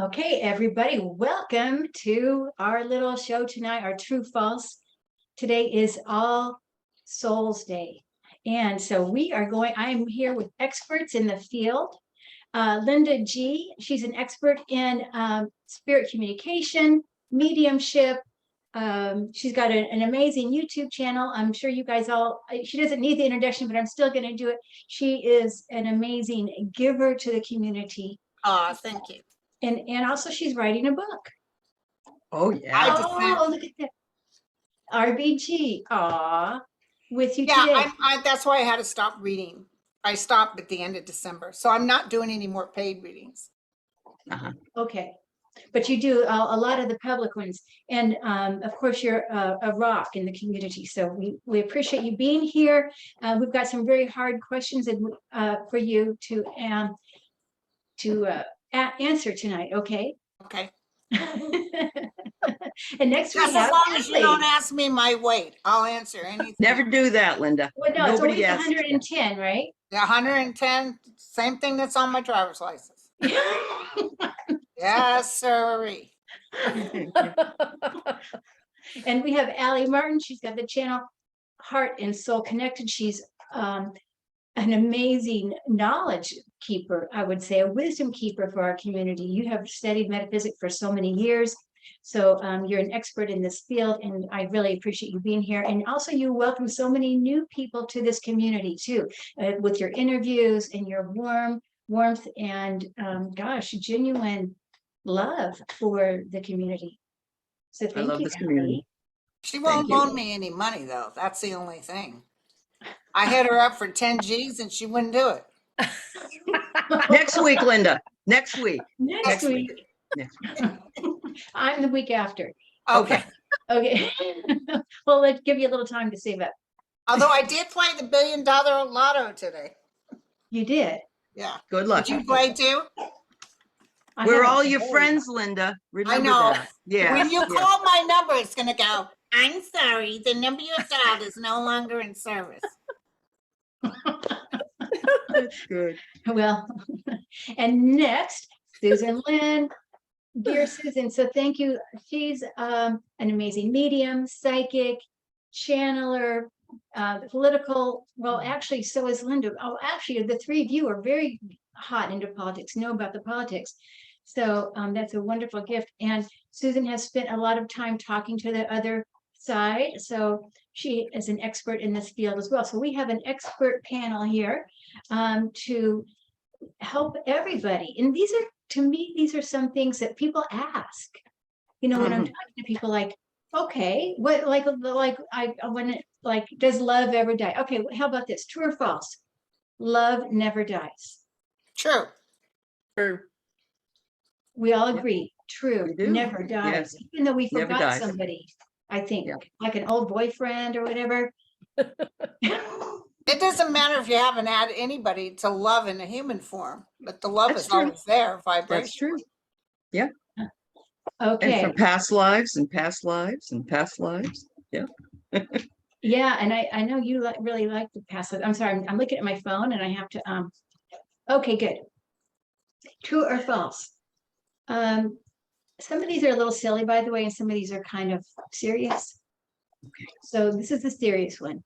Okay, everybody, welcome to our little show tonight, our True False. Today is All Souls Day. And so I'm here with experts in the field. Linda G, she's an expert in spirit communication, mediumship. She's got an amazing YouTube channel. I'm sure you guys she doesn't need the introduction, but I'm still going to do it. She is an amazing giver to the community. Oh, thank you. And also she's writing a book. Oh, yeah. Oh, look at that. RBG. Aw. With you today. Yeah, that's why I had to stop reading. I stopped at the end of December. So I'm not doing any more paid readings. Okay. But you do a lot of the public ones. And of course, you're a rock in the community. So we appreciate you being here. We've got some very hard questions for you to answer tonight. Okay. Okay. And next week, as long as you don't ask me my weight, I'll answer anything. Never do that, Linda. Well, no, Nobody it's always 110, right? 110, same thing that's on my driver's license. Yes, sirree. And we have Aley Martin. She's got the channel Heart and Soul Connected. She's an amazing knowledge keeper, I would say, a wisdom keeper for our community. You have studied metaphysics for so many years. So you're an expert in this field, and I really appreciate you being here. And also you welcome so many new people to this community too, with your interviews and your warmth and gosh, genuine love for the community. So thank you. I love this community. She won't loan me any money though. That's the only thing. I hit her up for 10 G's and she wouldn't do it. Next week, Linda. Next week. Next week. Next week. I'm the week after. Okay. Okay. Well, let's give you a little time to save up. Although I did play the $1 billion lotto today. You did? Yeah. Good luck. Did you play too? We're all your friends, Linda. Remember I know. that. Yeah. When you call my number, it's going to go, I'm sorry, the number you dialed is no longer in service. That's good. Well, and next, Susan Lynn. Dear Susan, so thank you. She's an amazing medium, psychic, channeler, political. Well, actually, so is Linda. Oh, actually, the three of you are very hot into politics, know about the politics. So that's a wonderful gift. And Susan has spent a lot of time talking to the other side. So she is an expert in this field as well. So we have an expert panel here to help everybody. And to me, these are some things that people ask. You know, when I'm talking to people like, okay, what does love ever die? Okay, how about this? True or false? Love never dies. True. True. We all agree. True. We do. Never dies. Yes. Even though we Never forgot dies. somebody, I think, Yeah. like an old boyfriend or whatever. It doesn't matter if you haven't had anybody to love in a human form, but the love That's is true. always there, vibration. That's true. Yeah. Okay. And from past lives and past lives and past lives. Yeah. Yeah, and I know you really like the past life. I'm sorry, I'm looking at my phone and I have to okay, good. True or false? Some of these are a little silly, by the way, and some of these are kind of serious. Okay. So this is the serious one.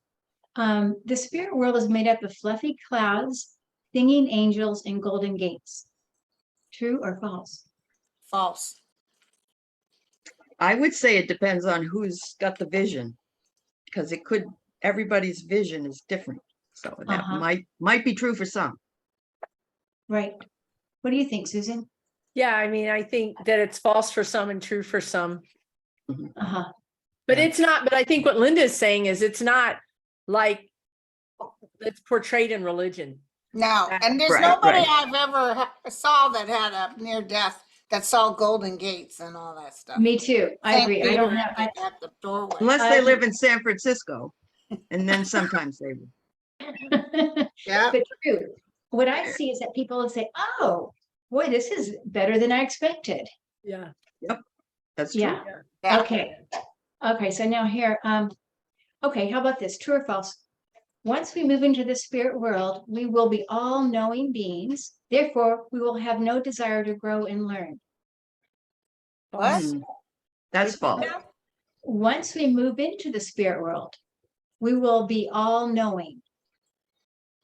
The spirit world is made up of fluffy clouds, singing angels, and golden gates. True or false? False. I would say it depends on who's got the vision, because everybody's vision is different. So that might be true for some. Right. What do you think, Susan? Yeah, I mean, I think that it's false for some and true for some. Yeah. But it's not, but I think what Linda is saying is it's not like it's portrayed in religion. No, and there's nobody I've ever saw that had a near death that saw golden gates and all that stuff. Me too. I agree. I don't have at the doorway. Unless they live in San Francisco, and then sometimes they will. Yeah. But true. What I see is that people will say, oh, boy, this is better than I expected. Yeah. Yep. That's true. Yeah. Yeah. Okay. Okay. So now here, okay, how about this? True or false? Once we move into the spirit world, we will be all knowing beings. Therefore, we will have no desire to grow and learn. What? That's false. Once we move into the spirit world, we will be all knowing.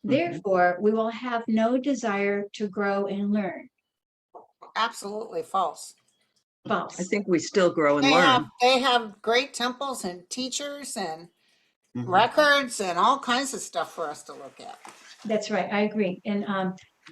Therefore, we will have no desire to grow and learn. Absolutely false. False. I think we still grow and learn. They have great temples and teachers and Mhm. records and all kinds of stuff for us to look at. That's right. I agree. And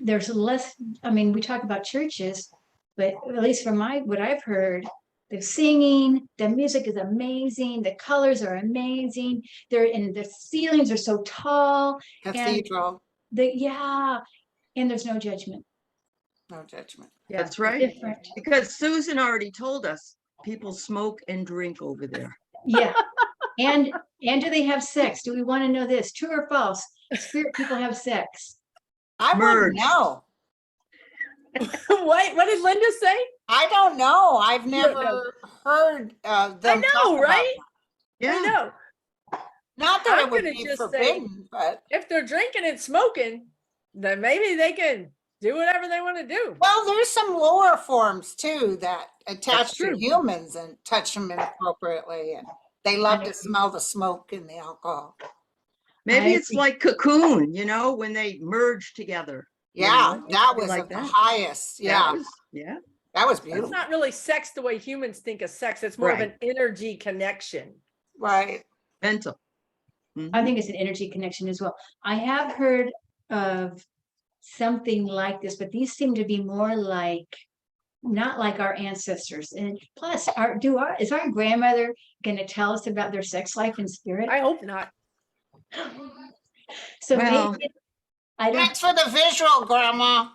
there's less, I mean, we talk about churches, but at least from what I've heard, the singing, the music is amazing. The colors are amazing. And the ceilings are so tall. Cathedral. And there's no judgment. No judgment. Yeah. That's right. Different. Because Susan already told us people smoke and drink over there. Yeah. And do they have sex? Do we want to know this? True or false? Spirit people have sex. I wouldn't know. What did Linda say? I don't know. I've You don't know. never heard them. I know, talk about right? that. I know. Not that I'm it would gonna be just say- forbidden, but If they're drinking and smoking, then maybe they can do whatever they want to do. well, there's some lower forms too that attach to true. humans and touch them inappropriately, and they love to smell the smoke and the alcohol. Maybe I it's agree. like Cocoon, when they merge together. Yeah, know, that something was like at the that. highest. Yeah, Yeah. that was It's beautiful. not really sex the way humans think of sex. It's more of Right. an energy connection. Right. Mental. I think it's an energy connection as well. I have heard of something like this, but these seem to be more like, not like our ancestors. And plus, is our grandmother going to tell us about their sex life and spirit? I hope not. So Well- maybe, I don't, Thanks for the visual, Grandma.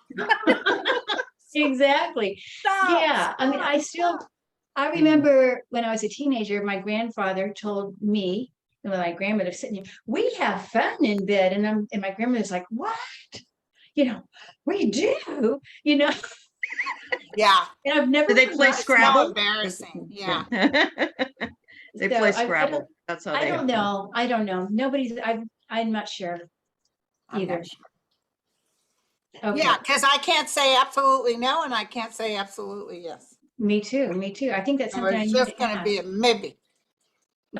exactly. Stop. Yeah, I mean, I remember when I was a teenager, my grandfather told me, and my grandmother sitting here, we have fun in bed. And my grandmother's like, what? We do, Yeah. and I've never. Do they play forgotten- It's Scrabble? so embarrassing. Yeah. They So play I Scrabble. don't- That's how I they don't have fun. know. I don't know. I'm not sure. I'm not Either. sure. Okay. Yeah, because I can't say absolutely no, and I can't say absolutely yes. Me too. I think that's So something I it's need just to going to ask. be a maybe.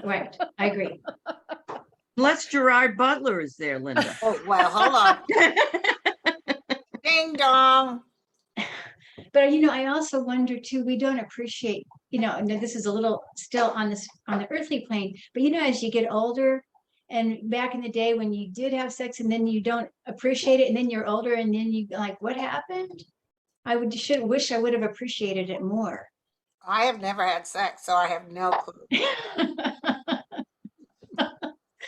Right. I agree. Unless Gerard Butler is there, Linda. Oh, well, hold on. Ding dong. But I also wonder too, we don't appreciate, and this is a little still on the earthly plane, but as you get older, and back in the day when you did have sex and then you don't appreciate it, and then you're older and then you like, what happened? I wish I would have appreciated it more. I have never had sex, so I have no clue.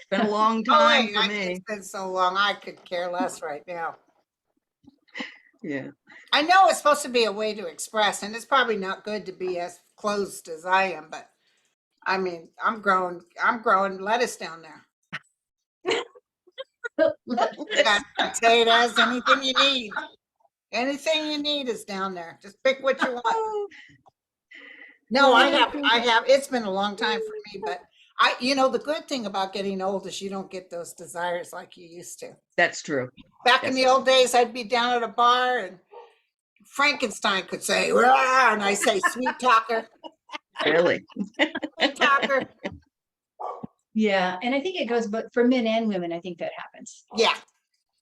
Been a long Oh, time wait, for me. it's been so long, I could care less right now. Yeah. I know it's supposed to be a way to express, and it's probably not good to be as closed as I am, but I mean, I'm growing lettuce down there. You got potatoes, anything you need. Anything you need is down there. Just pick what you want. No, I have, it's been a long time for me, but the good thing about getting old is you don't get those desires like you used to. That's true. Back in the old days, I'd be down at a bar and Frankenstein could say, "Rah," and I say, sweet talker, Really. sweet talker. Yeah, and I think it goes, but for men and women, I think that happens. Yeah,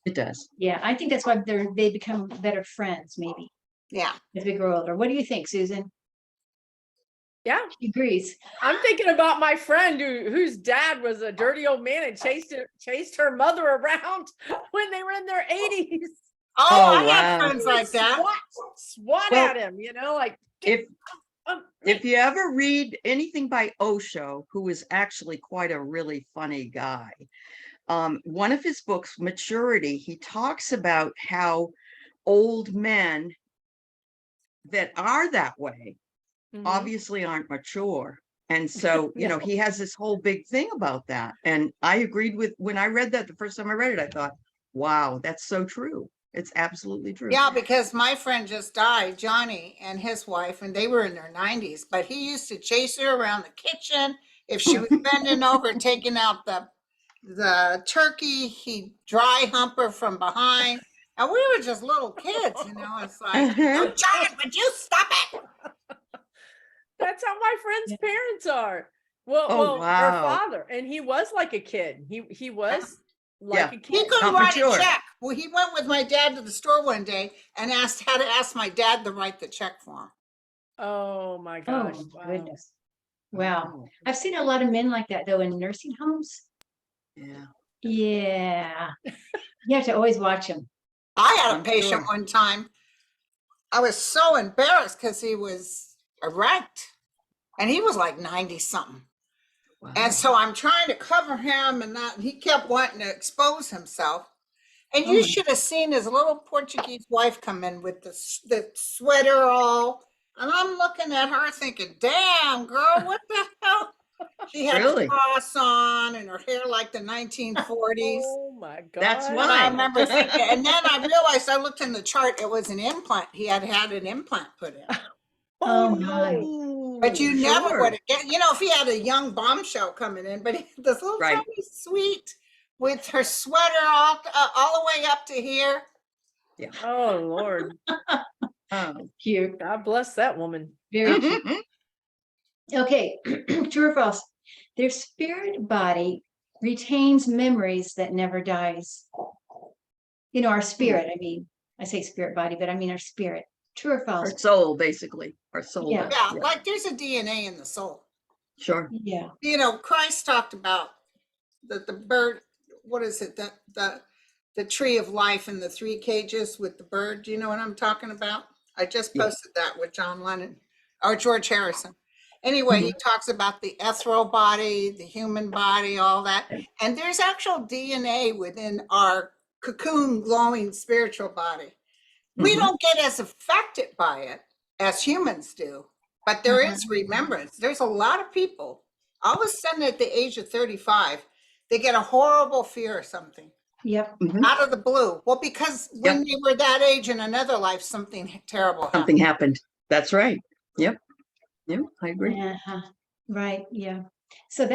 It does. Yeah, I think that's why they become better friends, maybe, yeah. as we grow older. What do you think, Susan? Yeah. She agrees. I'm thinking about my friend whose dad was a dirty old man and chased her mother around when they were in their 80s. Oh, Oh, I got wow. friends like that. Swat Well, at him, like If you ever read anything by Osho, who is actually quite a really funny guy, one of his books, Maturity, he talks about how old men that are that way obviously aren't mature. And so, he has this whole big thing about that. And I agreed with, when I read that the first time I read it, I thought, wow, that's so true. It's absolutely true. Yeah, because my friend just died, Johnny, and his wife, and they were in their 90s, but he used to chase her around the kitchen. If she was bending over, taking out the turkey, he'd dry hump her from behind. And we were just little kids, It's like, oh, John, would you stop it? That's how my friend's Yeah. parents are. Well, Oh, well, her wow. father, and he was like a kid. He was like a He kid. couldn't Not write mature. a check. Well, he went with my dad to the store one day and had to ask my dad to write the check for him. Oh my Oh, gosh. my Wow. goodness. Wow. Oh, I've seen a lot of men like that though in nursing homes. yeah. Yeah. You have to always watch them. I had a I'm patient sure. one time. I was so embarrassed because he was erect and he was like 90 something. Wow. And so I'm trying to cover him and he kept wanting to expose himself. And Oh you my- should have seen his little Portuguese wife come in with the sweater all. And I'm looking at her thinking, damn, girl, what the hell? She had the Really? cross on and her hair like the 1940s. Oh my god. That's And I why. remember thinking, and then I realized I looked in the chart, it was an implant. He had had an implant put in. Oh my. no. But you never Sure. would have get, if he had a young bombshell coming in, but this little Right. tiny sweet with her sweater all the way up to here. Oh Lord. Oh. Cute. God bless that woman. Very cute. Okay. True or false? Their spirit body retains memories that never dies. Our spirit, I say spirit body, but I mean our spirit. True or Our false? soul, basically. Our soul. Yeah. does, Yeah, like there's a DNA in the soul. Sure. Yeah. Christ talked about the bird, what is it? The tree of life in the 3 cages with the bird. Do you know what I'm talking about? I just Yeah. posted that with John Lennon or George Harrison. Anyway, he talks about the ethereal body, the human body, all that. And there's actual DNA within our cocoon glowing spiritual body. We Mhm. don't get as affected by it as humans do, but there is remembrance. There's a lot of people, all of a sudden at the age of 35, they get a horrible fear of something Yep. Mhm. out of the blue. Well, because when they were that age in another life, something terrible happened. Something happened. That's right. Yep. Yep. I agree. Uh-huh. Right. Yeah. So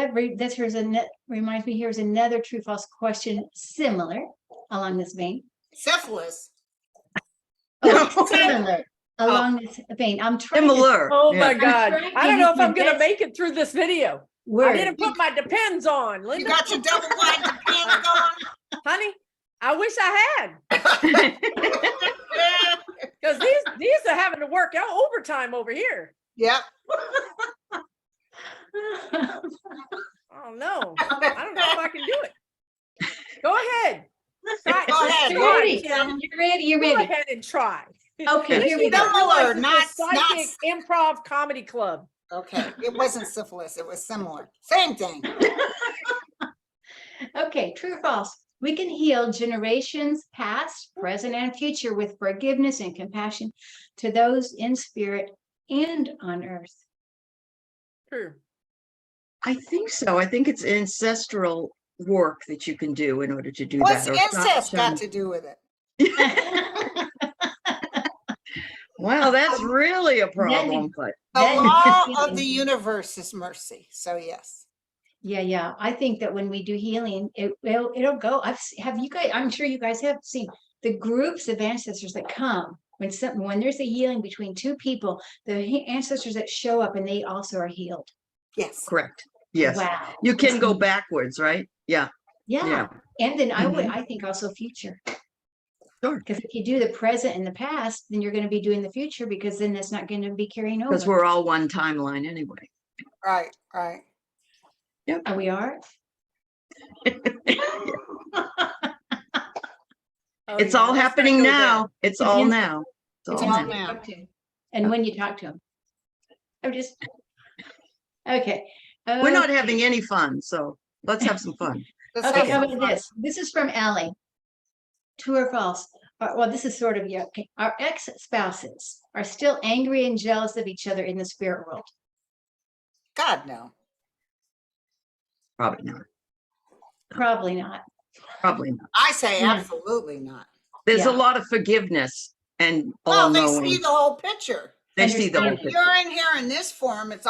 reminds me, here's another true false question similar along this vein. Syphilis. Oh, similar along this vein. I'm trying to Similar. Oh yeah. my God. trying to I don't know use if my I'm gonna best make it through this video. I word. didn't put my depends on, You Linda. got your double wide depends Honey, I wish I had. on? Because these are having to work out overtime over here. Yep. Oh no. I don't know if I can do it. Go ahead. Try, Go ahead. You're try, ready. Kim. You're ready. You're Go ready. ahead and try. Okay, here we go. Similar, Realize it's a psychic improv comedy club. Okay, it wasn't syphilis, it was similar. Same thing. Okay, true or false? We can heal generations past, present, and future with forgiveness and compassion to those in spirit and on earth. True. I think so. I think it's ancestral work that you can do in order to do What's that. or incest some- got to do with it? Wow, that's really a problem. But The Then- law of the universe is mercy. So yes. Yeah. I think that when we do healing, it'll go. I'm sure you guys have seen the groups of ancestors that come when there's a healing between two people, the ancestors that show up and they also are healed. Yes. correct. Yes. Wow. You can go backwards, right? Yeah. Yeah. And then Mhm. I think also future. Sure. Because if you do the present and the past, then you're going to be doing the future because then that's not going to be carrying Because over. we're all one timeline anyway. Right, right. Oh, we are? Oh, It's yeah, all let's not happening go now. It's all Depends- now. It's all Depends all who now. you now. talk to and when you talk to them. I'm just, okay. We're not Okay. having any fun, so let's have some fun. Let's Okay, have how some about fun. this? This is from Aley. True or false? Well, this is sort of, yeah. Okay. Our ex-spouses are still angry and jealous of each other in the spirit world. God, no. Probably not. Probably not. Probably not. I say Yeah. absolutely not. There's Yeah. a lot of forgiveness and Well, all they knowing. see the whole picture. They see the whole understanding. picture. You're in here in this form. It's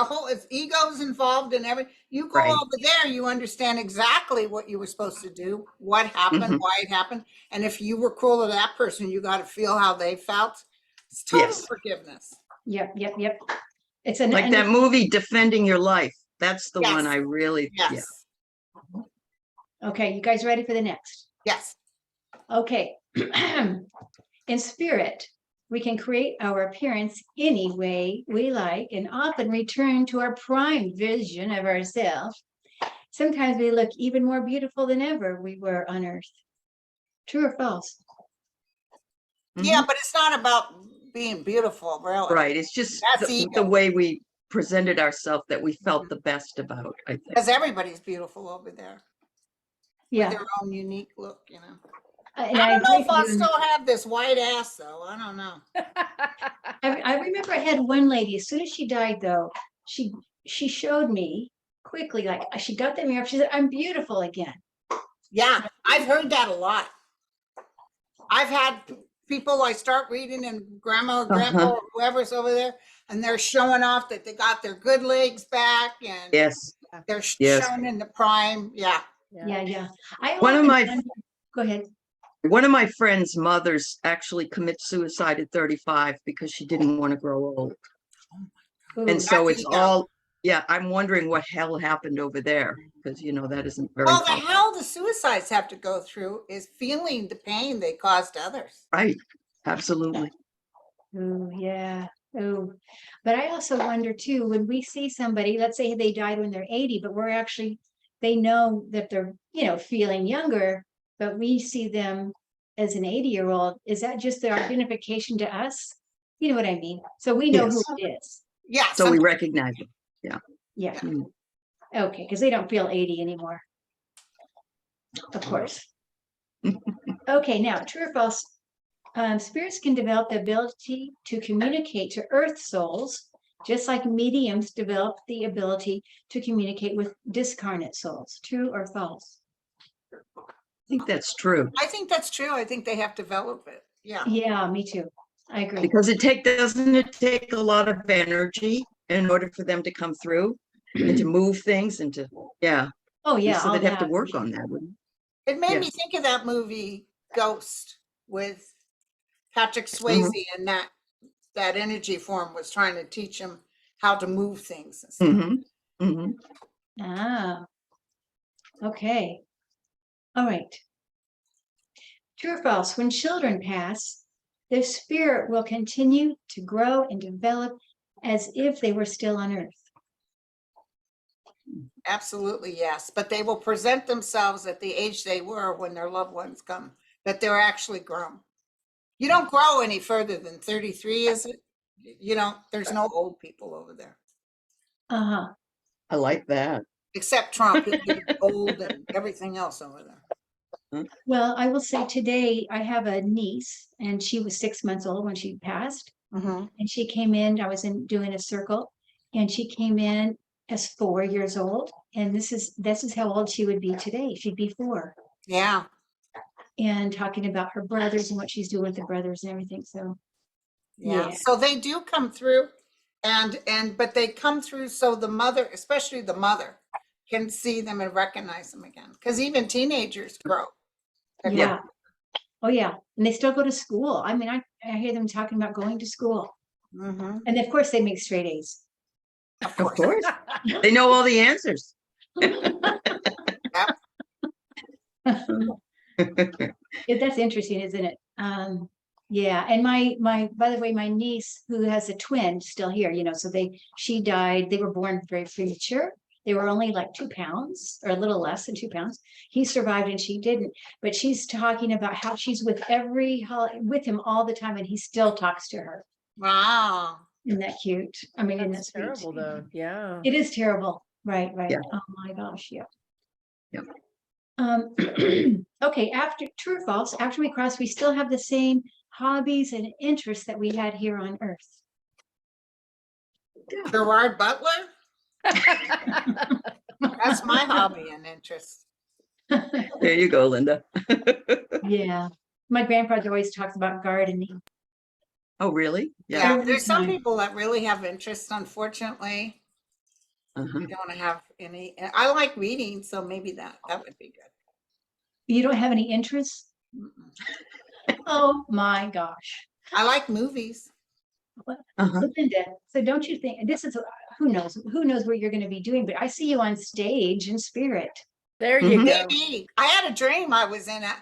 egos involved in every. You go Right. over there, you understand exactly what you were supposed to do, what happened, Mhm. why it happened, and if you were cruel to that person, you got to feel how they felt. It's total Yes. forgiveness. Yep. It's an Like that movie, Defending Your Life. That's the one Yes. I really, yeah. Yes, Okay, you guys ready for the next? yes. Okay. In spirit, we can create our appearance any way we like and often return to our prime vision of ourselves. Sometimes we look even more beautiful than ever we were on Earth. True or false? Yeah, but it's not about being beautiful, really. Right. It's just That's the ego. way we presented ourselves that we felt the best about, I think. Because everybody's beautiful over there. Yeah. With their own unique look, you know. And I I don't know agree if with I'll you. still have this white ass though. I don't know. I remember I had one lady, as soon as she died though, she showed me quickly, like she got the mirror, she said, I'm beautiful again. Yeah, I've heard that a lot. I've had people I start reading and grandma or grandpa or whoever's over there, and they're showing off that they got their good legs back and Yes. they're Yes. shown in the prime. Yeah. Yeah. I One of often my wonder- go ahead. One of my friends' mothers actually commits suicide at 35 because she didn't want to grow old. Ooh, And so That's it's ego. all, yeah, I'm wondering what hell happened over there because, you know, that isn't very Well, the fun. hell the suicides have to go through is feeling the pain they caused others. Right. Absolutely. ooh, yeah. Ooh. But I also wonder too, when we see somebody, let's say they died when they're 80, but we're actually, they know that they're, feeling younger, but we see them as an 80-year-old. Is that just their identification to us? You know what I mean? So we know who Yes. it is. Yeah. So we recognize it. Yeah. Mm. Okay, because they don't feel 80 anymore. Of course. Okay, now true or false? Spirits can develop the ability to communicate to earth souls, just like mediums develop the ability to communicate with discarnate souls. True or false? I think that's true I think that's true. I think they have to develop it. Yeah. Yeah, me too. I agree. because doesn't it take a lot of energy in order for them to come through and to move things and to, yeah. Oh yeah, So all they'd have to that. work on that, wouldn't It made me Yes. think of that movie Ghost with Patrick Swayze and that energy form was trying to teach him how to move things and stuff. Mm-hmm. Mm-hmm. Ah, okay. All right. True or false? When children pass, their spirit will continue to grow and develop as if they were still on earth. Absolutely, yes. But they will present themselves at the age they were when their loved ones come, that they're actually grown. You don't grow any further than 33, is it? You know, there's no old people over there. Uh-huh. I like that. Except Trump, he'll be old and everything else over there. Well, I will say today I have a niece and she was 6 months old when she passed. Mm-hmm. And she came in, I was doing a circle, and she came in as 4 years old. And this is how old she would be today. She'd be 4. Yeah. And talking about her brothers and what she's doing with the brothers and everything. So Yeah. yeah. So they do come through but they come through so the mother, especially the mother, can see them and recognize them again. Because even teenagers grow. Yeah. Oh yeah. And they still go to school. I mean, I hear them talking about going to school. Mm-hmm. And of course they make straight A's. Of Of course. course. They know all the answers. That's interesting, isn't it? Yeah. And by the way, my niece who has a twin still here, so she died, they were born very premature. They were only like 2 pounds or a little less than 2 pounds. He survived and she didn't, but she's talking about how she's with with him all the time and he still talks to her. Wow. Isn't that cute? I mean, isn't that That's sweet? terrible though. Yeah. It is terrible. Right. Yeah. Oh my gosh. Yeah. Yep. Okay, after true or false, after we cross, we still have the same hobbies and interests that we had here on Earth. Gerard Butler? That's my hobby and interest. There you go, Linda. Yeah. My grandfather always talks about gardening. Oh, really? Yeah, Every there's some time. people that really have interest. Unfortunately, Uh-huh. I don't have any. I like reading, so maybe that would be good. You don't have any interests? Mm-mm. Oh my gosh. I like movies. Uh-huh. So Linda, so don't you think, and this is, who knows what you're going to be doing, but I see you on stage in spirit. There you Mhm. go. Maybe. I had a dream I was in a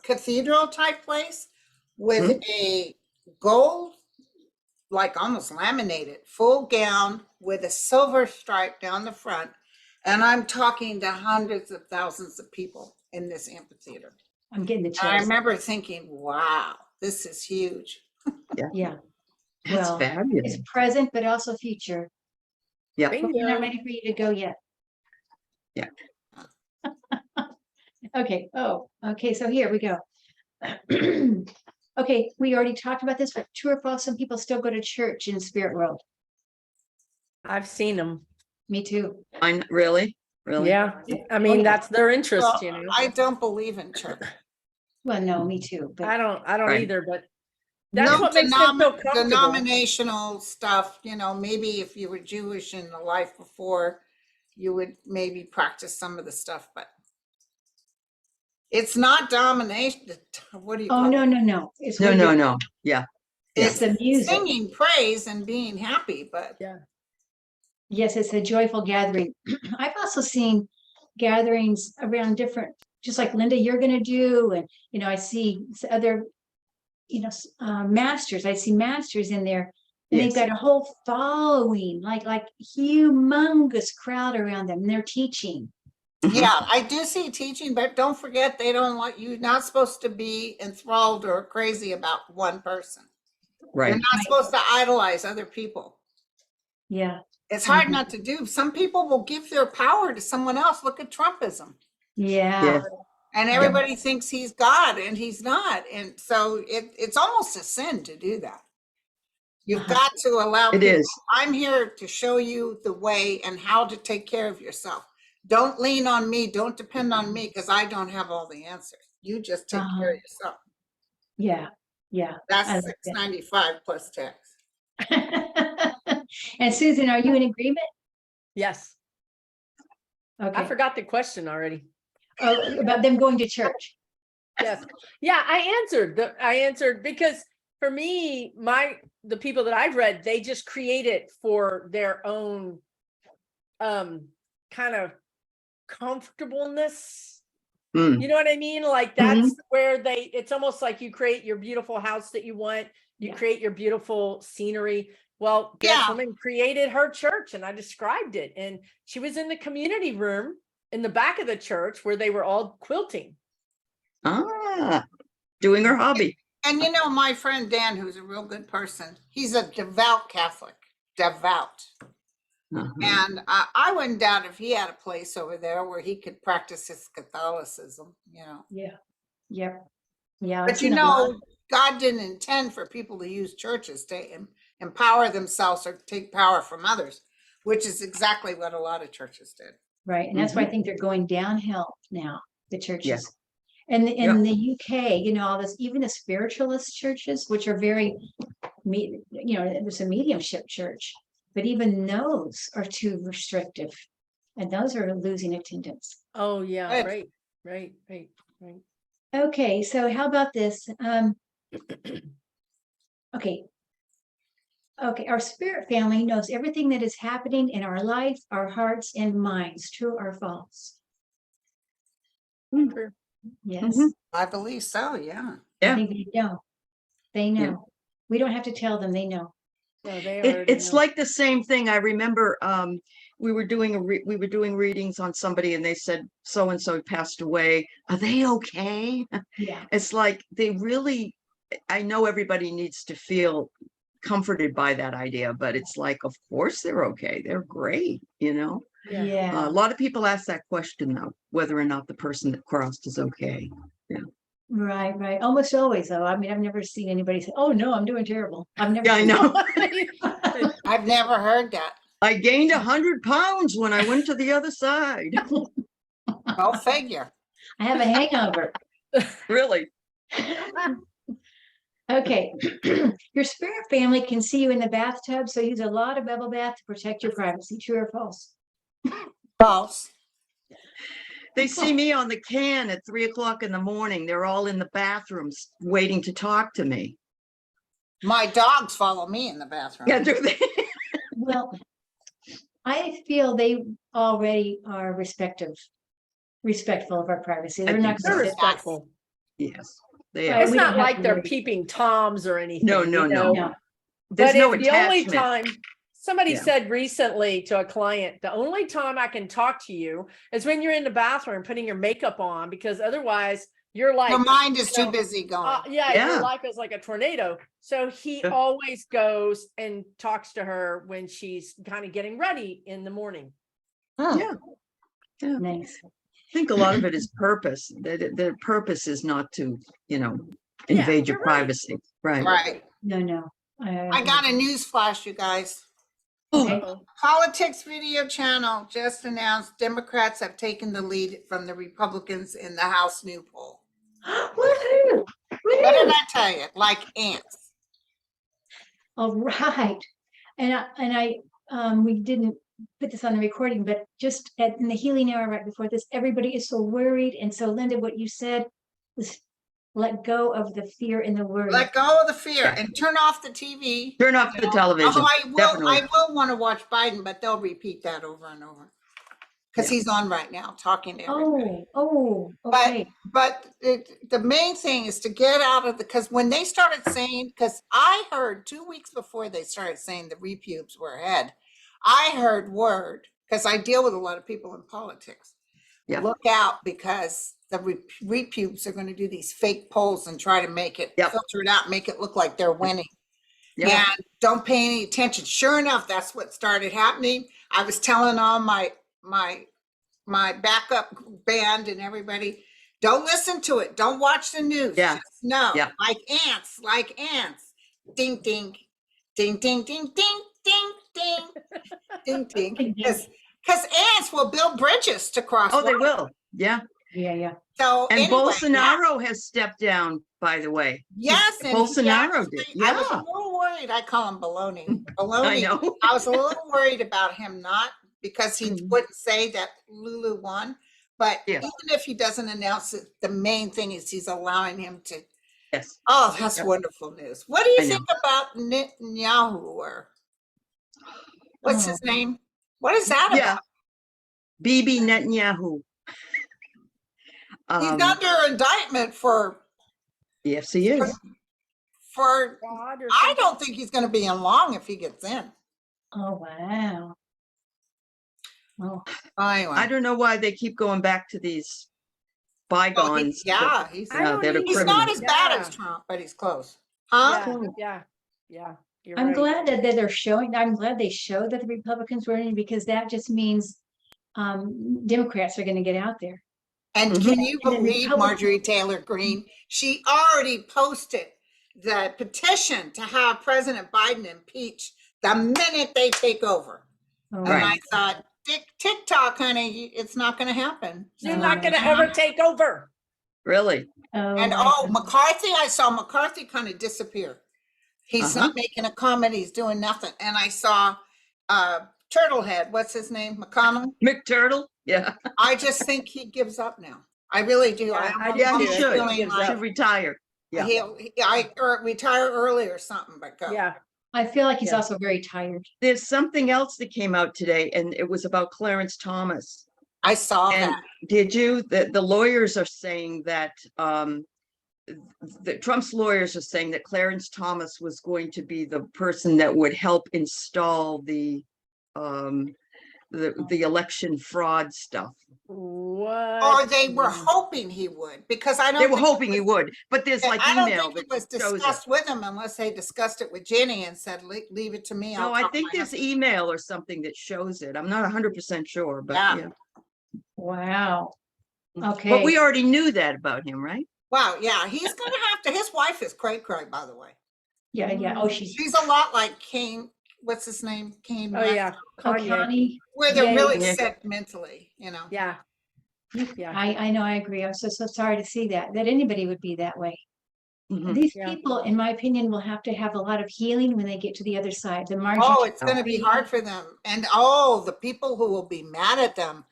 cathedral type place with a gold, like almost laminated, full gown with a silver stripe down the front. And I'm talking to hundreds of thousands of people in this amphitheater. I'm getting the And I chills. remember thinking, wow, this is huge. Yeah. That's Well, fabulous. it's present, but also future. Yep. But we're not Bingo. ready for you to go yet. Yeah. Okay. Oh, okay. So here we go. Okay, we already talked about this, but true or false, some people still go to church in the spirit world. I've seen them. Me too. Really? Really? Yeah. I mean, yeah. that's their interest, Well, you know. I don't believe in church. Well, no, me too. But I don't Right. either, but that's No what makes them feel comfortable. denominational stuff, you know, maybe if you were Jewish in the life before, you would maybe practice some of the stuff, but it's not domination. What do you oh call no, it? no. It's No, where no, you're- no. Yeah. It's the music. Singing praise and being happy, but Yeah. Yes, it's a joyful gathering. I've also seen gatherings around different, just like Linda, you're going to do, and I see other, masters. I see masters in there, and they've Yes. got a whole following, like humongous crowd around them, and they're teaching. yeah, I do see teaching, but don't forget they don't want you, not supposed to be enthralled or crazy about one person. Right. You're not supposed to idolize other people. Yeah, It's hard Mhm. not to do. Some people will give their power to someone else. Look at Trumpism. yeah, Yeah. And everybody thinks he's God and he's not. And so it's almost a sin to do that. You've Uh-huh. got to allow It people. is. I'm here to show you the way and how to take care of yourself. Don't lean on me. Don't depend on me because I don't have all the answers. You just take care of yourself. yeah. I That's like that. $6.95 plus tax. And Susan, are you in agreement? Yes. I Okay. forgot the question already. Oh, about them going to church. Yes. Yeah, I answered because for me, the people that I've read, they just create it for their own kind of comfortableness. Mm. You know what I mean? Like that's where it's almost like you create your beautiful house that you want, you Yeah. create your beautiful scenery. Well, this Yeah. woman created her church and I described it. And she was in the community room in the back of the church where they were all quilting. Doing her hobby. And you know, my friend Dan, who's a real good person, he's a devout Catholic, devout. Uh-huh. And I wouldn't doubt if he had a place over there where he could practice his Catholicism, you know. Yeah. Yep. Yeah. I've But you seen a lot. know, God didn't intend for people to use churches to empower themselves or take power from others, which is exactly what a lot of churches did. Right. And that's why I think they're going downhill now, the churches. Yeah. And in the UK, all this, even the spiritualist churches, which are very, there's a mediumship church, but even those are too restrictive. And those are losing attendance. Oh yeah, Right. right. Okay, so how about this? Okay, our spirit family knows everything that is happening in our life, our hearts and minds. True or false? True. Yes, I believe so, yeah. I Yeah. think they know. They know. Yeah. We don't have to tell them, they know. No, they already It's know. like the same thing. I remember we were doing readings on somebody and they said so and so passed away. Are they okay? Yeah, It's like they really, I know everybody needs to feel comforted by that idea, but it's like, of course they're okay. They're great, Yeah. yeah, a lot of people ask that question though, whether or not the person that crossed is okay. right. Almost always though. I mean, I've never seen anybody say, "Oh no, I'm doing terrible." I've never. Yeah, I seen know. I've never heard that. I gained 100 pounds when I went to the other side. Go figure. I have a hangover. Really? Okay, your spirit family can see you in the bathtub, so use a lot of bubble bath to protect your privacy. True or false? False. They see me on the can at 3 o'clock in the morning. They're all in the bathrooms waiting to talk to me. My dogs follow me in the bathroom. Yeah, do they? Well, I feel they already are respectful of our privacy. They're think not They're gonna so. sit. respectful. Yes, they Right, are. It's we don't not have like to they're worry. peeping toms or anything. No, you no, know? No, There's But no if the only attachment. time somebody Yeah. said recently to a client, the only time I can talk to you is when you're in the bathroom putting your makeup on, because otherwise you're like, Your mind is you too know, busy going. yeah, Yeah. your life is like a tornado. So he Yeah. always goes and talks to her when she's kind of getting ready in the morning. Yeah. nice. I think a lot of it is purpose. The purpose is not to, Yeah, invade your you're right. privacy. Right. Right. No. I got a news flash, you guys. Okay. Uh-oh. Politics Video Channel just announced Democrats have taken the lead from the Republicans in the House new poll. Woohoo! What did Woohoo! I tell you? Like ants. All right. We didn't put this on the recording, but just in the healing hour right before this, everybody is so worried. And so, Linda, what you said was let go of the fear and the worry. Let go of the fear Yeah. and turn off the TV. Turn off the television. Although Definitely. I will want to watch Biden, but they'll repeat that over and over because Yeah. he's on right now talking to everybody. Okay. But the main thing is to get out of because when they started saying, because I heard 2 weeks before they started saying the repubes were ahead, I heard word because I deal with a lot of people in politics. Yeah. Look out because the repubes are going to do these fake polls and try to make it Yep. filter it out, make it look like they're winning. Yeah. And don't pay any attention. Sure enough, that's what started happening. I was telling all my backup band and everybody, don't listen to it. Don't watch the news. Yeah. Just know, Yeah. like ants. Ding, ding, ding, ding, ding, ding, ding, ding, ding, ding. Because ants will build bridges to cross. Oh, they water. will. Yeah. Yeah. So And anyway, Bolsonaro has stepped down, by the way. yes, and Bolsonaro did. I was a Yeah. little worried. I call him baloney. I Baloney. know. I was a little worried about him not because he Mhm. wouldn't say that Lulu won. But Yeah. even if he doesn't announce it, the main thing is he's allowing him to. Yes. Oh, that's Yep. wonderful news. What do you I know. think about Netanyahu or what's his name? What is that Yeah. about? Bibi Netanyahu. He's under indictment for Yes, he is. for. God or I something. don't think he's going to be in long if he gets in. Oh, wow. Oh, Anyway, I don't know why they keep going back to these bygones. yeah, he's I don't that are either. he's not criminals. as bad Yeah. as Trump, but he's close. Huh? Yeah. You're I'm right. glad that they're showing, I'm glad they showed that the Republicans were in because that just means Democrats are going to get out there. And Mhm. can you And the believe Republican- Marjorie Taylor Greene? She already posted the petition to have President Biden impeached the minute they take over. Oh, And Right. I thought, TikTok, honey, it's not going to happen. You're Oh, not going to my ever take over. Really? And my goodness. McCarthy, I saw McCarthy kind of disappear. He's Uh-huh. not making a comment. He's doing nothing. And I saw Turtlehead, what's his name? McConnell. McTurtle? Yeah. I just think he gives up now. I really do. Yeah, I do Yeah, he too. I should. think he gives He up. should retire. Yeah. He'll retire early or something, but go. Yeah. I feel like he's Yeah. also very tired. There's something else that came out today, and it was about Clarence Thomas. I saw And that. did you? The lawyers are saying that the Trump's lawyers are saying that Clarence Thomas was going to be the person that would help install the election fraud stuff. What? Or they were hoping he would, because I don't. They were think hoping he would, but there's like I don't email think it that was shows it. discussed with him unless they discussed it with Jenny and said, leave it to me. No, I'll I talk to think my there's husband." email or something that shows it. I'm not 100% sure, but Yeah. yeah. Wow. But Okay. we already knew that about him, right? Wow, yeah, he's gonna have to, his wife is cray, by the way. Yeah. Oh, she's She's a lot like Kane, what's his name? Kane Oh, West, yeah. Kanye. Connie. where they're Yeah, really yeah. sick mentally, Yeah. Yeah. I know, I agree. I'm so sorry to see that anybody would be that way. Mhm. These Yeah. people, in my opinion, will have to have a lot of healing when they get to the other side. The margin. Oh, it's gonna be hard for them. And the people who will be mad at them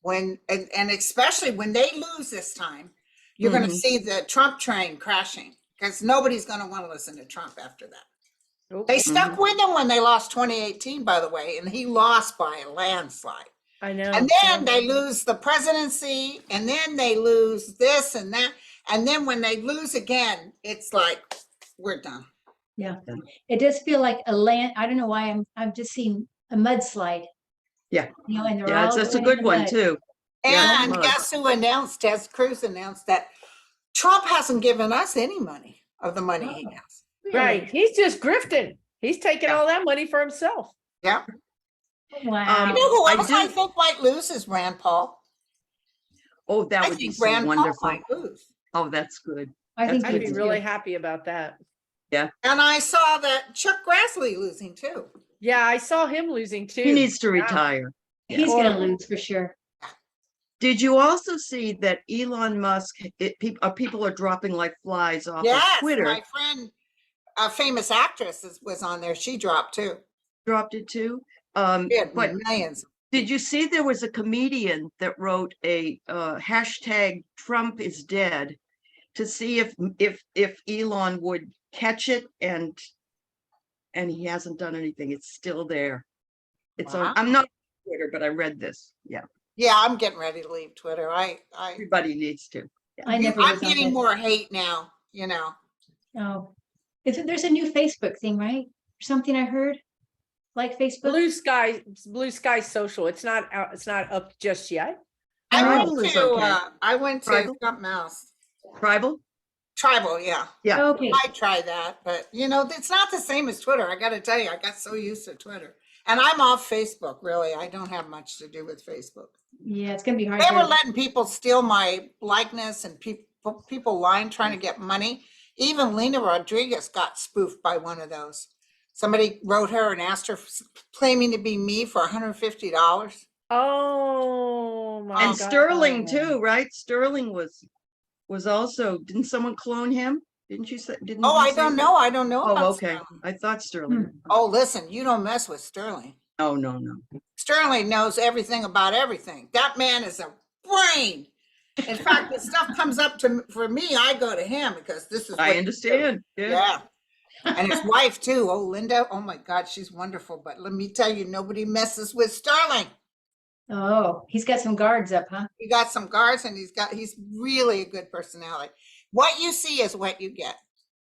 when, and especially when they lose this time, you're gonna Mhm. see the Trump train crashing. because nobody's going to want to listen to Trump after that. Nope. They stuck with him when they lost 2018, by the way, and he lost by a landslide. I know. And then they lose the presidency, and then they lose this and that. And then when they lose again, it's like, we're done. Yeah, it does feel like a land. I don't know why I'm just seeing a mudslide. Yeah. You know, and they're Yeah, all that's a going in good the one mud. too. Yeah, And mud. guess who announced, Ted Cruz announced that Trump hasn't given us any money of the money he Oh. has. Really? Right. He's just grifting. He's taking Yeah. all that money for himself. Yeah. Wow. You know who I else I do- think might lose is Rand Paul. Oh, that I would be think so Rand Paul wonderful. might lose. Oh, that's good. I think That's I'd you be good. do. really happy about that. And I saw that Chuck Grassley losing too. Yeah, I saw him losing too. He needs to Yeah. retire. He's Or- gonna lose for sure. Did you also see that Elon Musk, people are dropping like flies off of Yes, Twitter, my friend, a famous actress was on there. She dropped too. dropped it too? She had But millions. did you see there was a comedian that wrote a hashtag Trump is dead to see if Elon would catch it, and he hasn't done anything. It's still there. It's Wow. on. I'm not on Twitter, but I read this. Yeah, Yeah, I'm getting ready to leave Twitter. everybody needs to. I never I'm was on getting that. more hate now, you know. Oh, there's a new Facebook thing, right? Something I heard, like Facebook. Blue Sky Social. It's not out. It's not up just yet. Tribal is okay. I went to Tribal? something else. Tribal. Tribal, yeah. Yeah. Okay. I tried that, but you know, it's not the same as Twitter. I got to tell you, I got so used to Twitter. And I'm off Facebook, really. I don't have much to do with Facebook. Yeah, it's gonna be hard. They were to- letting people steal my likeness and people lying, trying to get money. Even Lena Rodriguez got spoofed by one of those. Somebody wrote her and asked her, claiming to be me for $150. Oh my And God. Sterling too, right? Sterling was also. Didn't someone clone him? Didn't you say? Didn't Oh, you I say don't that? know. I don't know. Oh, about okay. Sterling. I thought Sterling. Oh, listen, you don't mess with Sterling. Oh, no. Sterling knows everything about everything. That man is a brain. In fact, if stuff comes up for me, I go to him because this is what I you do. understand. Yeah. Yeah. And his wife too. Oh, Linda. Oh my God, she's wonderful. But let me tell you, nobody messes with Sterling. Oh, he's got some guards up, huh? He got some guards and he's really a good personality. What you see is what you get.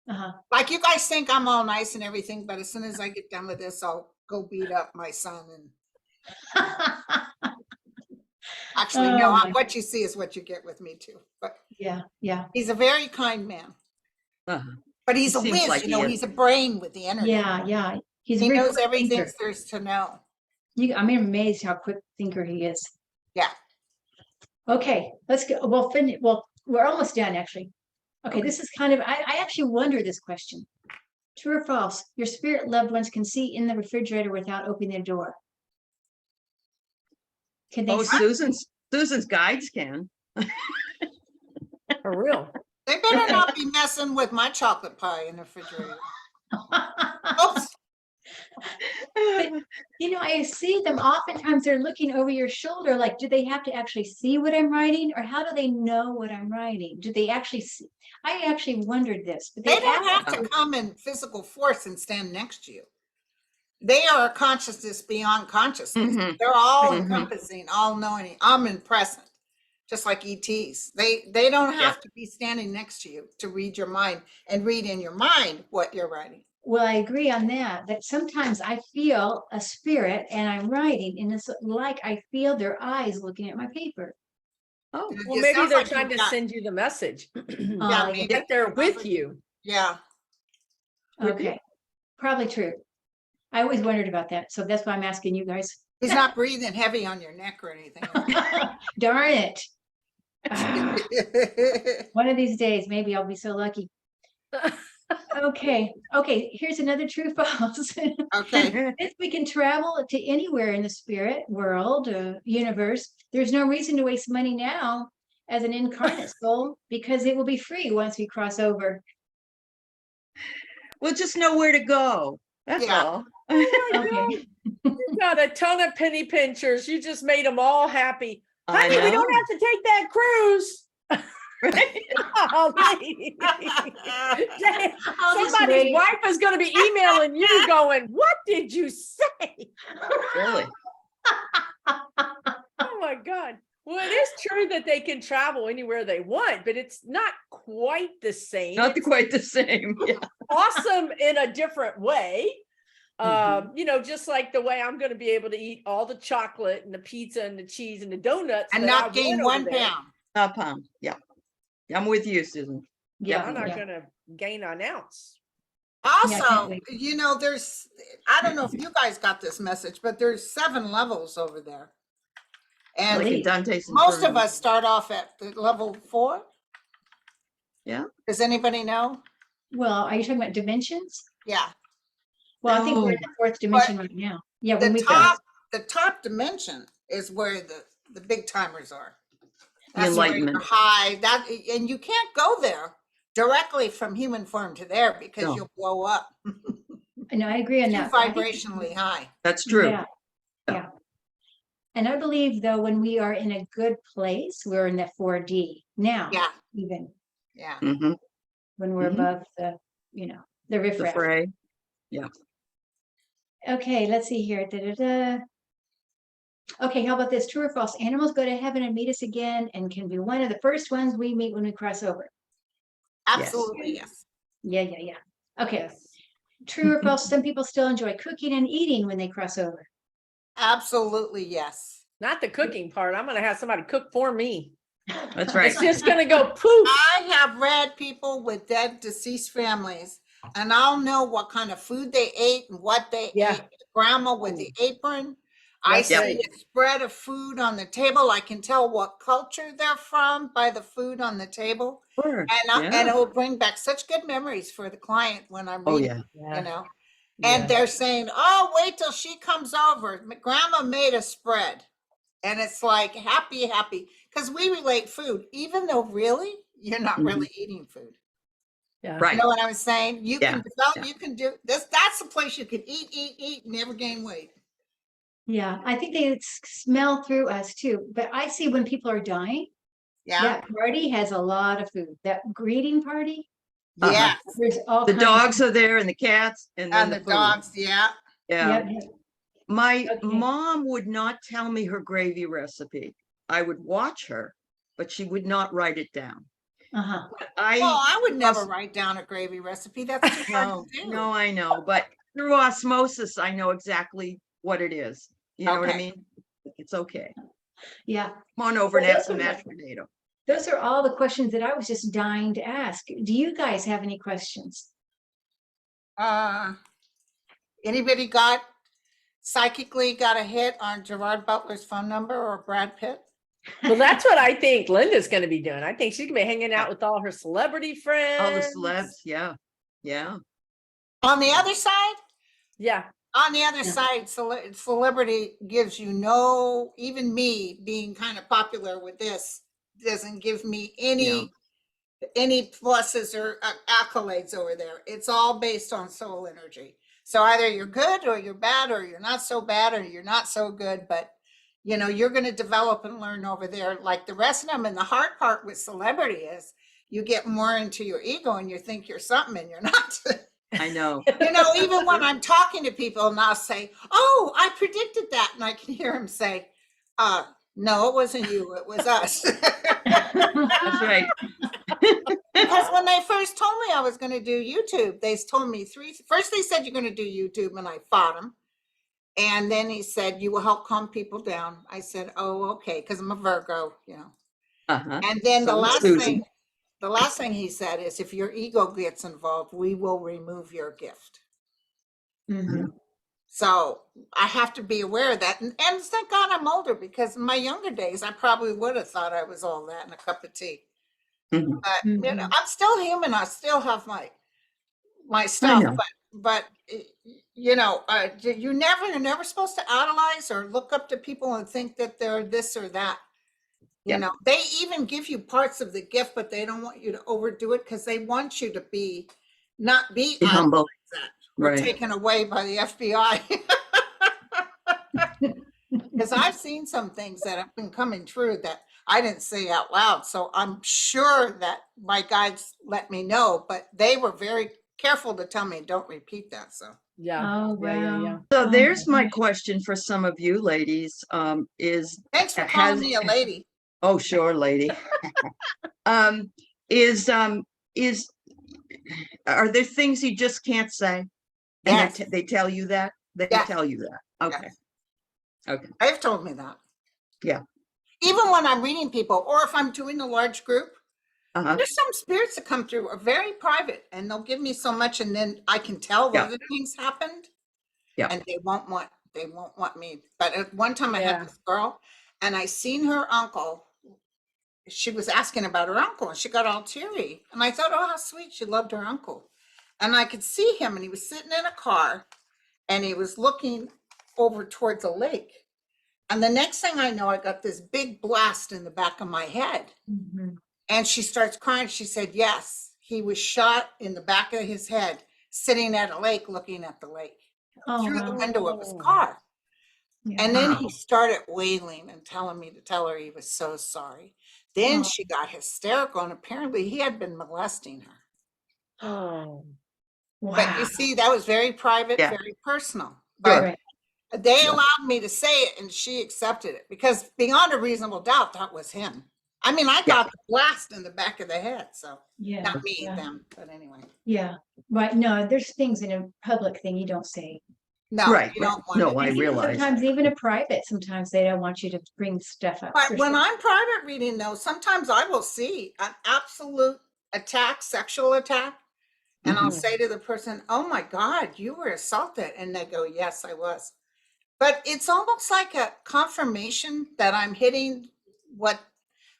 Uh-huh. Like you guys think I'm all nice and everything, but as soon as I get done with this, I'll go beat up my son. And actually, no, Oh, my- what you see is what you get with me too. But Yeah, yeah, he's a very kind man. Uh-huh. But he's It a seems whiz, like you know, he is. he's a brain with the internet. yeah. He's a He very knows quick everything thinker. there's to know. I'm amazed how quick thinker he is. Yeah. Okay, let's go. Well, we're almost done, actually. Okay, this is kind of, I actually wonder this question. True or false? Your spirit loved ones can see in the refrigerator without opening the door. Can they Oh, see? Susan's guides can. For real. They better not be messing with my chocolate pie in the refrigerator. Oops. You know, I see them oftentimes they're looking over your shoulder. Like, do they have to actually see what I'm writing, or how do they know what I'm writing? Do they actually see? I actually wondered this, but They don't ask- have to come in physical force and stand next to you. They are a consciousness beyond consciousness. Mhm. They're all Mhm. encompassing, all knowing, omnipresent, just like ETs. They don't have to be standing next to you to read your mind and read in your mind what you're writing. Well, I agree on that. That sometimes I feel a spirit and I'm writing, and it's like I feel their eyes looking at my paper. Oh, Well, It maybe sounds they're like trying you've to got- send you the message. Yeah, maybe. That they're with Sounds like- you. Yeah. Could be. Okay, probably true. I always wondered about that, so that's why I'm asking you guys. He's not breathing heavy on your neck or anything. Darn it. One of these days, maybe I'll be so lucky. Okay, here's another true false. Okay. If we can travel to anywhere in the spirit world, universe, there's no reason to waste money now as an incarnate soul because it will be free once we cross over. we'll just know where to go. That's Yeah. all. Okay, You got a ton of penny pinchers. You just made them all happy. I Honey, we don't know. have to take that cruise. Golly. I'll just Somebody's wait. wife is going to be emailing you going, what did you say? Really? Oh my God. Well, it is true that they can travel anywhere they want, but it's not quite the same. Not It's quite the same. Yeah. awesome in a different way. Mhm. You know, just like the way I'm going to be able to eat all the chocolate and the pizza and the cheese and the donuts And that not I gain want over 1 there. pound. A pound. Yeah. I'm with you, Susan. Yeah, I'm not yeah. going to gain an ounce. can't Also, wait. you know, there's, I don't know if you guys got this message, but there's 7 levels over there. And Like in Please. Dante's most of Inferno. us start off at the level 4. Yeah. Does anybody know? Well, are you talking about dimensions? Yeah. Well, I think we're in No. the 4th dimension right now. Yeah, when we The top dimension is where the big timers are. The That's where you're enlightenment. high. That, and you can't go there directly from human form to there because No. you'll blow up. no, I agree on Too that. I think- vibrationally high. That's true. Yeah, yeah. And I believe though, when we are in a good place, we're in that 4D now, Yeah. even Yeah. Hmm. when we're Mhm. above the, you know, the The riffraff. fray. Okay, let's see here. Da-da-da. Okay, how about this? True or false? Animals go to heaven and meet us again and can be one of the first ones we meet when we cross over. Absolutely. Yes. Yeah, yeah, yeah. Okay, Yes. true or false? Some people still enjoy cooking and eating when they cross over. Absolutely. Yes. Not the cooking part. I'm going to have somebody cook for me. That's right. It's just going to go poof. I have read people with dead, deceased families, and I'll know what kind of food they ate and what they Yeah. ate. Grandma with the apron. I That's see right. a spread of food on the table. I can tell what culture they're from by the food on the table. Sure. And Yeah. it will bring back such good memories for the client when I'm Oh, reading, yeah. you know. And they're saying, oh, wait till she comes over. Grandma made a spread. And it's like happy. Because we relate food, even though really you're not really eating food. Yeah. Right. You know what I'm saying? You Yeah, can develop, yeah. you can do this. That's the place you can eat, and never gain weight. Yeah, I think they smell through us too. But I see when people are dying, Yeah. that party has a lot of food. That greeting party, Yeah. there's all The kinds dogs are there and the cats and then And the food. dogs. Yeah. Yeah. Yep, yep. My Okay. mom would not tell me her gravy recipe. I would watch her, but she would not write it down. Uh-huh. Well, I would never Os- write down a gravy recipe. That's too hard No, to do. no, I know, but through osmosis, I know exactly what it is. You know what I Okay. mean? It's okay. Yeah. Come on over and Well, have those some are mashed potato. Those are all the questions that I was just dying to ask. Do you guys have any questions? Anybody psychically got a hit on Gerard Butler's phone number or Brad Pitt? Well, that's what I think Linda's going to be doing. I think she's going to be hanging out with all her celebrity friends. All the celebs, yeah, yeah. On the other side, Yeah. Celebrity gives you no, even me being kind of popular with this, doesn't give me any pluses or accolades over there. It's all based on soul energy. So either you're good or you're bad, or you're not so bad or you're not so good, but you know, you're going to develop and learn over there like the rest of them. And the hard part with celebrity is you get more into your ego and you think you're something and you're not. I know. You know, even when I'm talking to people and I'll say, oh, I predicted that. And I can hear them say, no, it wasn't you, it was us. That's right. Because when they first told me I was going to do YouTube, they told me first they said you're going to do YouTube, and I fought them. And then he said, you will help calm people down. I said, oh, okay, because I'm a Virgo, you know. Uh-huh. And then So is Susan. the last thing he said is, if your ego gets involved, we will remove your gift. Mhm. So I have to be aware of that. And thank God I'm older, because in my younger days, I probably would have thought I was all that in a cup of tea. Mhm. But you know, Mhm. I'm still human. I still have my I stuff, know. but you know, you're never supposed to idolize or look up to people and think that they're this or that. You Yeah. know, they even give you parts of the gift, but they don't want you to overdo it, because they want you to not be Be humble. that or Right. taken away by the FBI. Because I've seen some things that have been coming true that I didn't say out loud. So I'm sure that my guides let me know, but they were very careful to tell me, don't repeat that. So Yeah. Oh, Yeah, yeah, yeah. wow. So Oh, there's my gosh. question for some of you ladies, is, thanks for has, calling me a lady. oh, sure, lady. Um, is, are there things you just can't say? And Yes. they tell you that? They Yes. tell you that? Okay, Yes. okay, They've told me that. yeah. Even when I'm reading people, or if I'm doing a large group, Uh-huh, there's some spirits that come through are very private and they'll give me so much and then I can tell Yeah. other things happened. Yeah. And they won't want me. But at one time I Yeah. had this girl and I seen her uncle. She was asking about her uncle and she got all teary. And I thought, oh, how sweet. She loved her uncle. And I could see him and he was sitting in a car and he was looking over towards a lake. And the next thing I know, I got this big blast in the back of my head. Mhm. And she starts crying. She said, yes, he was shot in the back of his head, sitting at a lake, looking at the lake Oh, through the wow. window of his Oh. car. Yeah. And then Wow. he started wailing and telling me to tell her he was so sorry. Then Oh. she got hysterical and apparently he had been molesting her. Oh. But you Wow. see, that was very private, Yeah. very personal. Sure. But Right. they Yeah. allowed me to say it and she accepted it because beyond a reasonable doubt, that was him. I mean, I Yeah. got the blast in the back of the head. So Yeah. not me, Yeah. them, but anyway. Yeah. Right. No, there's things in a public thing you don't say. No, Right, you right. don't want No, it. I And even realize. sometimes even a private, sometimes they don't want you to bring stuff up. But for when sure. I'm private reading though, sometimes I will see an absolute attack, sexual attack. And I'll Mhm. say to the person, oh my God, you were assaulted. And they go, yes, I was. But it's almost like a confirmation that I'm hitting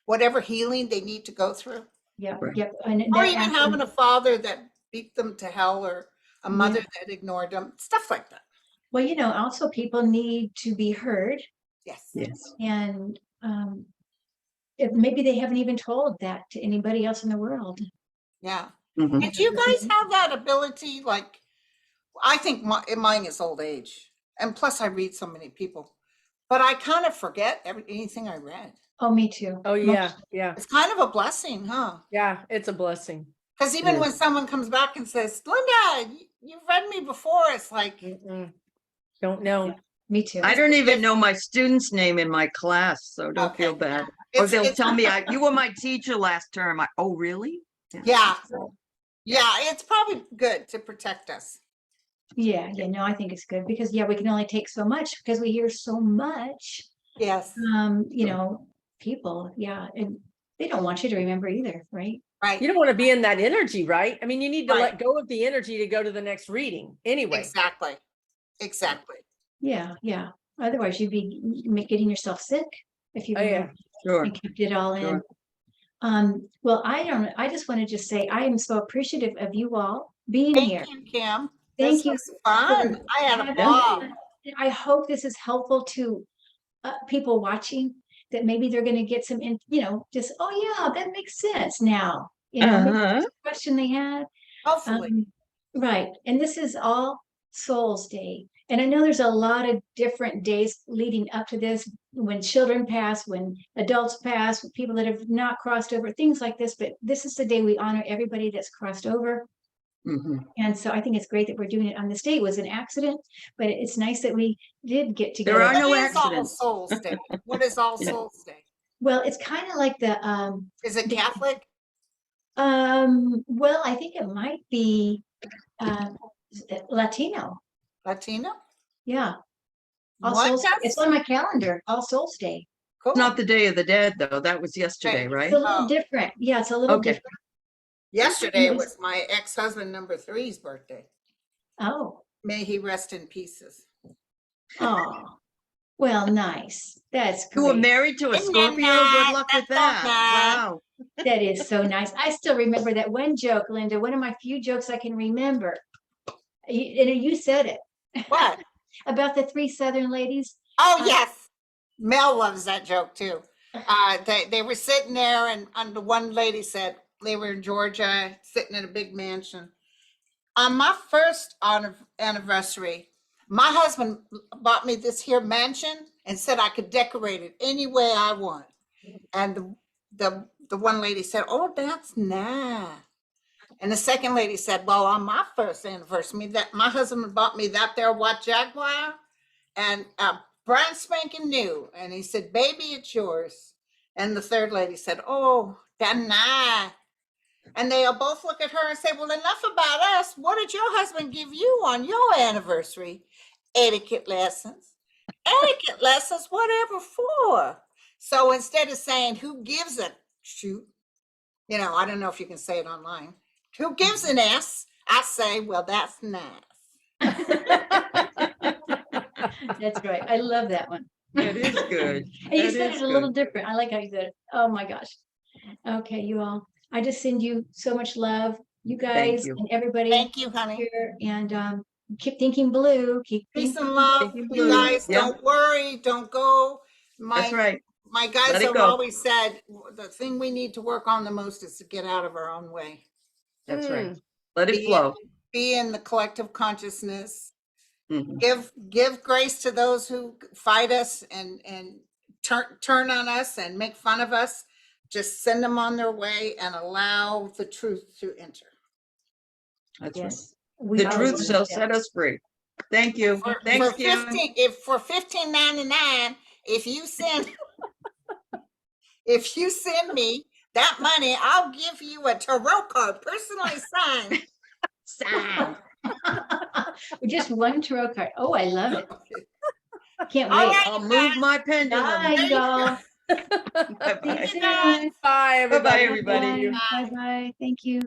whatever healing they need to go through. Yeah. Right. Yep. And Or that even happens. having a father that beat them to hell or a mother Yeah. that ignored them, stuff like that. Well, also people need to be heard, Yes. Yes. and if maybe they haven't even told that to anybody else in the world. Yeah. Mhm. And do you guys have that ability? Like, I think mine is old age. And plus I read so many people, but I kind of forget anything I read. Oh, me too. Oh, yeah. Yeah. It's kind of a blessing, huh? Yeah. It's a blessing. Because even Yeah. when someone comes back and says, Linda, you've read me before, it's like, Mm-mm. Don't know. Me too. I don't even know my student's name in my class, so don't feel Okay. bad. Or it's, they'll it's tell me, you were my teacher last term. Oh, really? yeah, it's probably good to protect us. Yeah. No, I think it's good because we can only take so much because we hear so much. Yes, People, and they don't want you to remember either, right? right. You don't want to be in that energy, right? I mean, you need to Right. let go of the energy to go to the next reading anyway. Exactly. Yeah. Otherwise, you'd be getting yourself sick if you Oh, yeah. Sure. and kept it all in. Sure. Well, I just want to just say I am so appreciative of you all being here. Thank you, Kim. Thank This you was fun. for I had a having ball. fun. I hope this is helpful to people watching, that maybe they're going to get some, just, oh yeah, that makes sense now. Maybe Uh-huh. that's a question they had. Hopefully. Right. And this is all Souls Day. And I know there's a lot of different days leading up to this, when children pass, when adults pass, when people that have not crossed over, things like this. But this is the day we honor everybody that's crossed over. Mhm. And so I think it's great that we're doing it on this day. It was an accident, but it's nice that we did get together. There are no What is All accidents. Souls Day? What is All Yeah. Souls Day? Well, it's kind of like the Is it Catholic? well, I think it might be Latino. Latino? Yeah. All What Souls. does- It's on my calendar. All Souls Day. Cool. It's not the Day of the Dead, though. That was yesterday, Right. right? It's a little Oh. different. Yeah, it's a little Okay. different. Yesterday was my ex-husband number 3's birthday. Oh. May he rest in pieces. Oh. Well, nice. That's You were great. married to a Isn't Scorpio? that Good luck with nice? that. Wow. That is so nice. I still remember that one joke, Linda, one of my few jokes I can remember. You said it. What? About the 3 Southern ladies. Oh, yes. Mel loves that joke too. They were sitting there and the one lady said they were in Georgia, sitting in a big mansion. On my first anniversary, my husband bought me this here mansion and said I could decorate it any way I want. And the one lady said, "Oh, that's nice." And the second lady said, "Well, on my first anniversary, that my husband bought me that there white Jaguar, and brand spanking new." And he said, "Baby, it's yours." And the third lady said, "Oh, that's nice." And they'll both look at her and say, "Well, enough about us. What did your husband give you on your anniversary?" Etiquette lessons. Etiquette lessons, whatever for. So instead of saying, "Who gives a shoot?" I don't know if you can say it online. "Who gives an S?" I say, "Well, that's nice." That's right. I love that one. That is good. And you That said is it a little good. different. I like how you said it. Oh my gosh. Okay, you all. I just send you so much love, you guys you. and everybody Thank you, honey. here. And keep thinking blue. Keep Peace thinking and love. Thinking You blue. guys, Yeah. don't worry. Don't go. That's right. My guys Let it have go. always said the thing we need to work on the most is to get out of our own way. That's right. Mm. Let it flow. Be in the collective consciousness. Mhm. Give grace to those who fight us and turn on us and make fun of us. Just send them on their way and allow the truth to enter. That's right. yes. We The all truth want shall that. set us free. Thank you. For Thanks, Kim. $15.99, if you send me that money, I'll give you a tarot card personally signed. Sign. Just one tarot card. Oh, I love it. Can't All wait. right, I'll move my pendulum. Bye, y'all. Bye-bye. See you soon. Bye, everybody. everybody. Bye. Bye. Thank you.